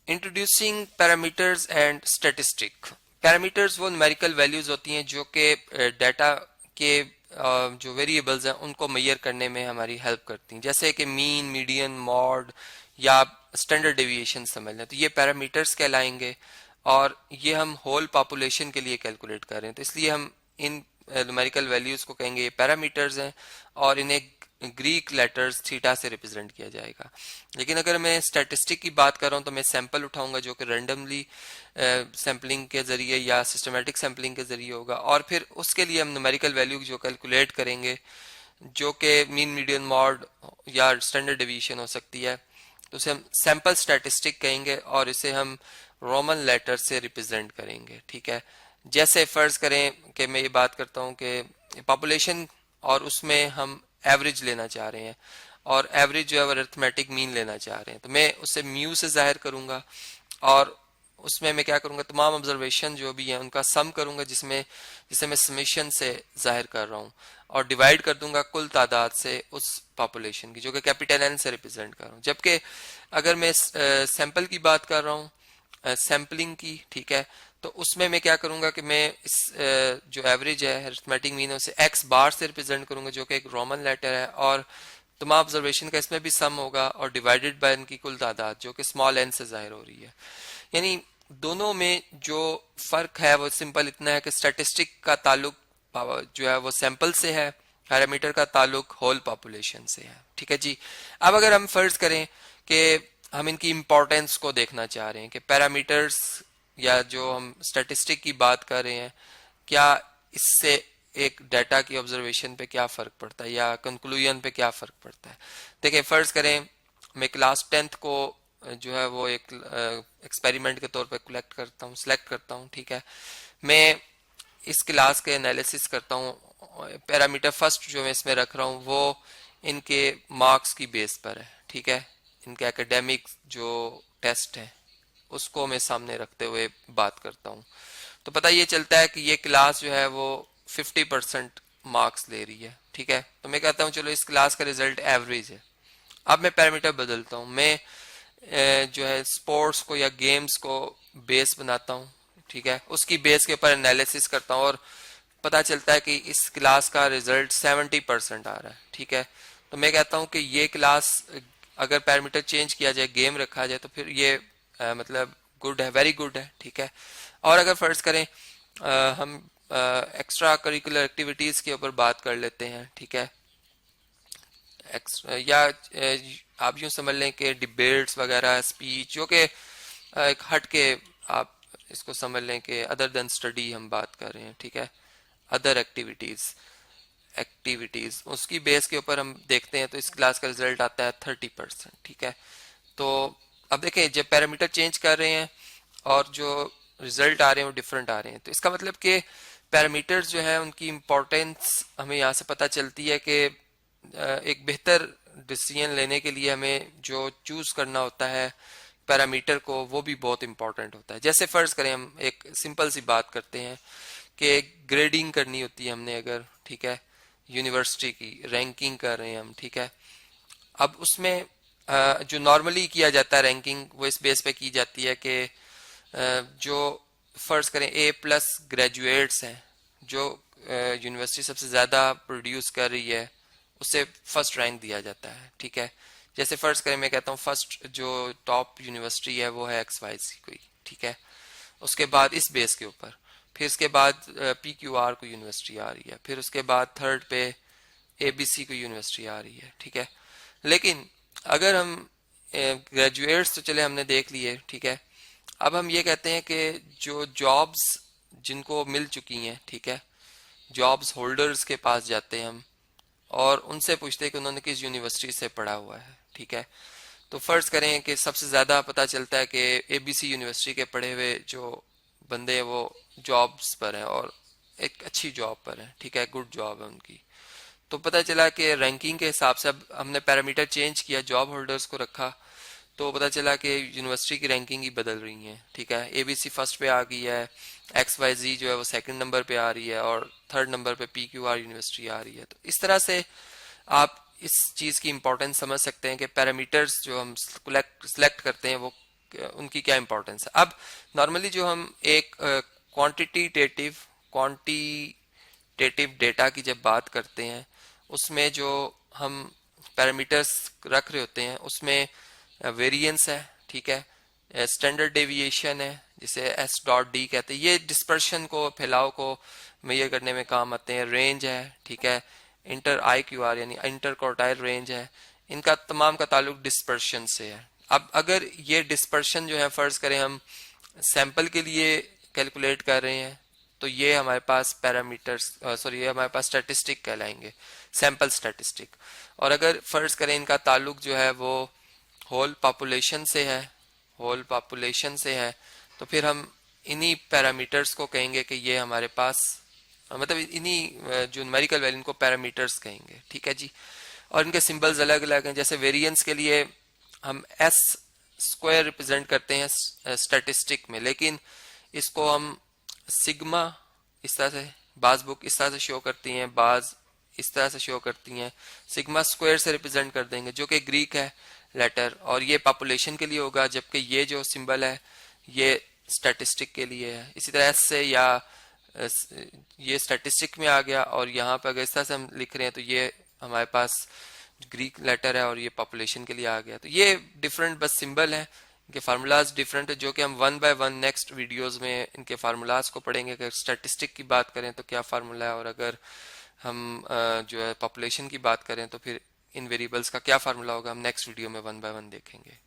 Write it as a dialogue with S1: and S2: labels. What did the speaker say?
S1: Introducing parameters and statistic. Parameters वो numerical values होती हैं जो कि डाटा के जो वेरिएबल्स हैं उनको मेजर करने में हमारी हेल्प करती हैं, जैसे कि मीन, मीडियन, मॉड या स्टैंडर्ड डेविएशन समझ लें, तो ये पैरामीटर्स कहलाएंगे। और ये हम होल पॉपुलेशन के लिए कैलकुलेट कर रहे हैं, तो इसलिए हम इन न्यूमेरिकल वैल्यूज को कहेंगे ये पैरामीटर्स हैं, और इन्हें ग्रीक लेटर्स थीटा से रिप्रेजेंट किया जाएगा। लेकिन अगर मैं स्टैटिस्टिक की बात कर रहा हूँ तो मैं सैंपल उठाऊंगा जो कि रैंडमली सैम्पलिंग के जरिए या सिस्टमेटिक सैम्पलिंग के जरिए होगा, और फिर उसके लिए हम न्यूमेरिकल वैल्यू जो कैलकुलेट करेंगे जो कि मीन, मीडियन, मॉड या स्टैंडर्ड डेविएशन हो सकती है, तो उसे हम सैंपल स्टैटिस्टिक कहेंगे और इसे हम रोमन लेटर से रिप्रेजेंट करेंगे। ठीक है, जैसे फर्ज करें कि मैं ये बात करता हूँ कि पॉपुलेशन और उसमें हम एवरेज लेना चाह रहे हैं, और एवरेज जो है वो अरिथमेटिक मीन लेना चाह रहे हैं, तो मैं उसे म्यू से जाहिर करूंगा, और उसमें मैं क्या करूंगा, तमाम ऑब्जर्वेशन जो भी है उनका सम करूंगा, जिसे मैं समेशन से जाहिर कर रहा हूँ, और डिवाइड कर दूंगा कुल तादाद से उस पॉपुलेशन की जो कि कैपिटल एन से रिप्रेजेंट कर रहा हूँ। जबकि अगर मैं सैंपल की बात कर रहा हूँ, सैम्पलिंग की, ठीक है, तो उसमें मैं क्या करूंगा कि मैं इस जो एवरेज है अरिथमेटिक मीन उसे एक्स बार से रिप्रेजेंट करूंगा जो कि एक रोमन लेटर है, और तमाम ऑब्जर्वेशन का इसमें भी सम होगा, और डिवाइडेड बाय इनकी कुल तादाद जो कि स्मॉल एन से जाहिर हो रही है। यानी दोनों में जो फर्क है वो सिंपल इतना है कि स्टैटिस्टिक का ताल्लुक जो है वो सैंपल से है, पैरामीटर का ताल्लुक होल पॉपुलेशन से है। ठीक है जी। अब अगर हम फर्ज करें कि हम इनकी इंपॉर्टेंस को देखना चाह रहे हैं कि पैरामीटर्स या जो हम स्टैटिस्टिक की बात कर रहे हैं, क्या इससे एक डाटा की ऑब्जर्वेशन पे क्या फर्क पड़ता है या कंक्लूजन पे क्या फर्क पड़ता है। देखिए फर्ज करें मैं क्लास 10th को जो है वो एक एक्सपेरिमेंट के तौर पे कलेक्ट करता हूँ, सिलेक्ट करता हूँ। ठीक है, मैं इस क्लास के एनालिसिस करता हूँ। पैरामीटर फर्स्ट जो मैं इसमें रख रहा हूँ वो इनके मार्क्स की बेस पर है। ठीक है, इनके एकेडमिक जो टेस्ट है उसको मैं सामने रखते हुए बात करता हूँ, तो पता ये चलता है कि ये क्लास जो है वो 50% मार्क्स ले रही है। ठीक है, तो मैं कहता हूँ चलो इस क्लास का रिजल्ट एवरेज है। अब मैं पैरामीटर बदलता हूँ, मैं जो है स्पोर्ट्स को या गेम्स को बेस बनाता हूँ। ठीक है, उसकी बेस के ऊपर एनालिसिस करता हूँ, और पता चलता है कि इस क्लास का रिजल्ट 70% आ रहा है। ठीक है, तो मैं कहता हूँ कि ये क्लास अगर पैरामीटर चेंज किया जाए, गेम रखा जाए, तो फिर ये मतलब गुड है, वेरी गुड है। ठीक है, और अगर फर्ज करें हम एक्स्ट्रा करिकुलर एक्टिविटीज के ऊपर बात कर लेते हैं। ठीक है, या आप यूं समझ लें कि डिबेट्स वगैरह, स्पीच, जो कि एक हट के आप इसको समझ लें कि अदर देन स्टडी हम बात कर रहे हैं। ठीक है, अदर एक्टिविटीज उसकी बेस के ऊपर हम देखते हैं, तो इस क्लास का रिजल्ट आता है 30%। ठीक है, तो अब देखें जब पैरामीटर चेंज कर रहे हैं और जो रिजल्ट आ रहे हैं वो डिफरेंट आ रहे हैं, तो इसका मतलब कि पैरामीटर्स जो है उनकी इम्पोर्टेंस हमें यहाँ से पता चलती है कि एक बेहतर डिसीजन लेने के लिए हमें जो चूज करना होता है पैरामीटर को, वो भी बहुत इंपॉर्टेंट होता है। जैसे फर्ज करें हम एक सिंपल सी बात करते हैं कि ग्रेडिंग करनी होती है हमने अगर, ठीक है, यूनिवर्सिटी की रैंकिंग कर रहे हैं हम। ठीक है, अब उसमें जो नॉर्मली किया जाता है रैंकिंग, वो इस बेस पे की जाती है कि जो फर्ज करें A+ ग्रेजुएट्स हैं, जो यूनिवर्सिटी सबसे ज़्यादा प्रोड्यूस कर रही है, उसे फर्स्ट रैंक दिया जाता है। ठीक है, जैसे फर्ज करें मैं कहता हूँ फर्स्ट जो टॉप यूनिवर्सिटी है वो है XYZ कोई। ठीक है, उसके बाद इस बेस के ऊपर फिर इसके बाद PQR को यूनिवर्सिटी आ रही है, फिर उसके बाद थर्ड पे ABC को यूनिवर्सिटी आ रही है। ठीक है, लेकिन अगर हम ग्रेजुएट्स तो चले हमने देख लिए, ठीक है, अब हम ये कहते हैं कि जो जॉब्स जिनको मिल चुकी हैं, ठीक है, जॉब्स होल्डर्स के पास जाते हैं हम और उनसे पूछते हैं कि उन्होंने किस यूनिवर्सिटी से पढ़ा हुआ है। ठीक है, तो फर्ज करें कि सबसे ज्यादा पता चलता है कि ABC यूनिवर्सिटी के पढ़े हुए जो बंदे हैं वो जॉब्स पर हैं और एक अच्छी जॉब पर है। ठीक है, गुड जॉब है उनकी। तो पता चला कि रैंकिंग के हिसाब से अब हमने पैरामीटर चेंज किया, जॉब होल्डर्स को रखा, तो पता चला कि यूनिवर्सिटी की रैंकिंग ही बदल रही है। ठीक है, ABC फर्स्ट पे आ गई है, XYZ जो है वो सेकंड नंबर पे आ रही है, और थर्ड नंबर पे PQR यूनिवर्सिटी आ रही है। तो इस तरह से आप इस चीज़ की इंपॉर्टेंस समझ सकते हैं कि पैरामीटर्स जो हम सिलेक्ट करते हैं वो उनकी क्या इंपॉर्टेंस है। अब नॉर्मली जो हम एक क्वांटिटेटिव डेटा की जब बात करते हैं, उसमें जो हम पैरामीटर्स रख रहे होते हैं उसमें वेरिएंस है, ठीक है, स्टैंडर्ड डेविएशन है जिसे एस डॉट डी कहते हैं, ये डिस्पर्शन को, फैलाव को मेजर करने में काम आते हैं। रेंज है, ठीक है, इंटर आई क्यू आर यानी इंटर क्वार्टाइल रेंज है, इनका तमाम का ताल्लुक डिस्पर्शन से है। अब अगर ये डिस्पर्शन जो है फर्ज करें हम सैंपल के लिए कैलकुलेट कर रहे हैं तो ये हमारे पास पैरामीटर्स ये हमारे पास स्टैटिस्टिक कहलाएंगे, सैंपल स्टैटिस्टिक। और अगर फर्ज करें इनका ताल्लुक जो है वो होल पॉपुलेशन से है, होल पॉपुलेशन से है, तो फिर हम इन्हीं पैरामीटर्स को कहेंगे कि ये हमारे पास मतलब इन्हीं जो न्यूमेरिकल वैल्यू इनको पैरामीटर्स कहेंगे, ठीक है जी। और इनके सिंबल्स अलग अलग हैं, जैसे वेरिएंस के लिए हम एस स्क्वायर रिप्रेजेंट करते हैं स्टैटिस्टिक में, लेकिन इसको हम सिग्मा इस तरह से, बाज बुक इस तरह से शो करती हैं, बाज इस तरह से शो करती हैं, सिग्मा स्क्वायर से रिप्रेजेंट कर देंगे जो कि ग्रीक है लेटर, और ये पॉपुलेशन के लिए होगा, जबकि ये जो सिंबल है ये स्टैटिस्टिक के लिए है। इसी तरह एस से या ये स्टैटिस्टिक में आ गया, और यहाँ पर अगर इस तरह से हम लिख रहे हैं तो ये हमारे पास ग्रीक लेटर है और ये पॉपुलेशन के लिए आ गया। तो ये डिफरेंट बस सिंबल है, इनके फार्मूलाज डिफरेंट है, जो कि हम one by one next videos में इनके फार्मूलाज को पढ़ेंगे। अगर स्टैटिस्टिक की बात करें तो क्या फार्मूला है, और अगर हम जो है पॉपुलेशन की बात करें तो फिर इन वेरिएबल्स का क्या फार्मूला होगा, हम नेक्स्ट वीडियो में वन बाय वन देखेंगे।